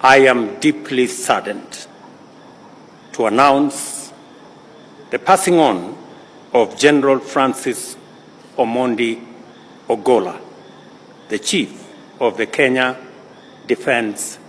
I am deeply saddened to announce the passing on of General Francis Omondi Ogolla, the Chief of the Kenya Defence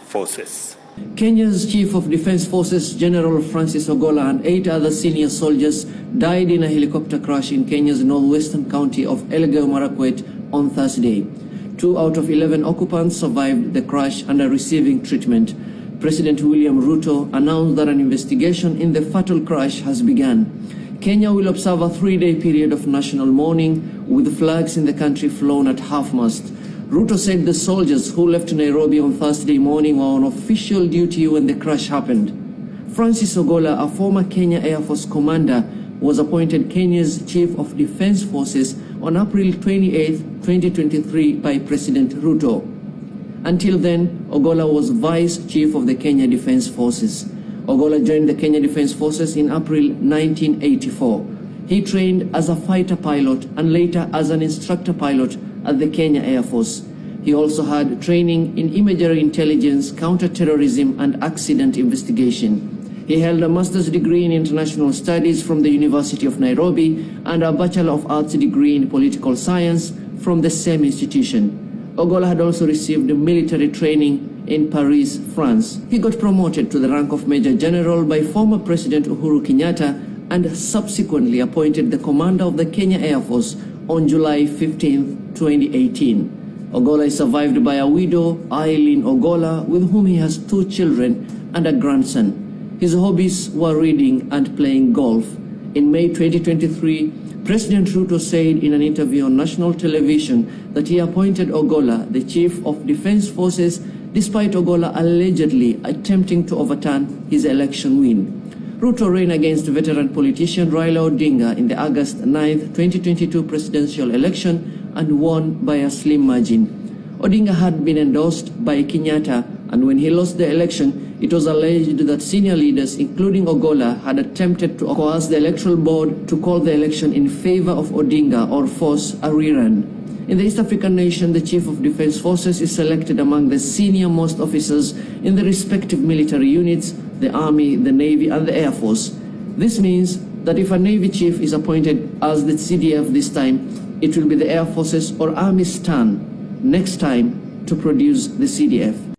Forces. Kenya's Chief of Defence Forces, General Francis Ogolla, and 8 other senior soldiers died in a helicopter crash in Kenya's northwestern county of Elgeyo Marakwet on Thursday. 2 out of 11 occupants survived the crash and are receiving treatment. President William Ruto announced that an investigation in the fatal crash has begun. Kenya will observe a 3-day period of national mourning with flags in the country flown at half-mast. Ruto said the soldiers who left Nairobi on Thursday morning were on official duty when the crash happened. Francis Ogolla, a former Kenya Air Force commander, was appointed Kenya's Chief of Defence Forces on April 28, 2023 by President Ruto. Until then, Ogolla was Vice Chief of the Kenya Defence Forces. Ogolla joined the Kenya Defence Forces in April 1984. He trained as a fighter pilot and later as an instructor pilot at the Kenya Air Force. He also had training in imagery intelligence, counter-terrorism, and accident investigation. He held a master's degree in international studies from the University of Nairobi and a Bachelor of Arts degree in political science from the same institution. Ogolla had also received military training in Paris, France. He got promoted to the rank of Major General by former President Uhuru Kenyatta and subsequently appointed the commander of the Kenya Air Force on July 15, 2018. Ogolla is survived by a widow, Eileen Ogolla, with whom he has 2 children and a grandson. His hobbies were reading and playing golf. In May 2023, President Ruto said in an interview on national television that he appointed Ogolla the Chief of Defence Forces despite Ogolla allegedly attempting to overturn his election win. Ruto ran against veteran politician Raila Odinga in the August 9, 2022 presidential election and won by a slim margin. Odinga had been endorsed by Kenyatta, and when he lost the election, it was alleged that senior leaders, including Ogolla, had attempted to coerce the electoral board to call the election in favor of Odinga or force a rerun. In the East African nation, the Chief of Defence Forces is selected among the senior-most officers in the respective military units, the Army, the Navy, and the Air Force. This means that if a Navy chief is appointed as the CDF this time, it will be the Air Forces or Army's turn next time to produce the CDF.